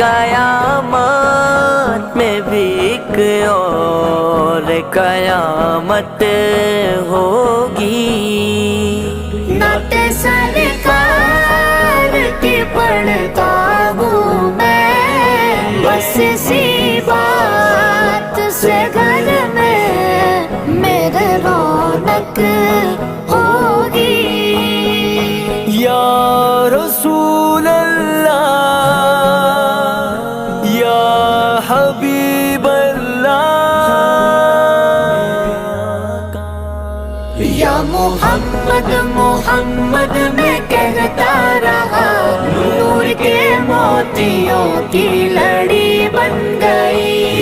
قیامت میں بھی ایک اور قیامت ہوگی. نعت سرکار کی پڑھتا ہوں میں، بس اسی بات سے گھر میں میرے رونق ہوگی. یا رسول اللہ، یا حبیب اللہ، یا محمد محمد میں کہتا رہا، نور کے موتیوں کی لڑی بن گئی.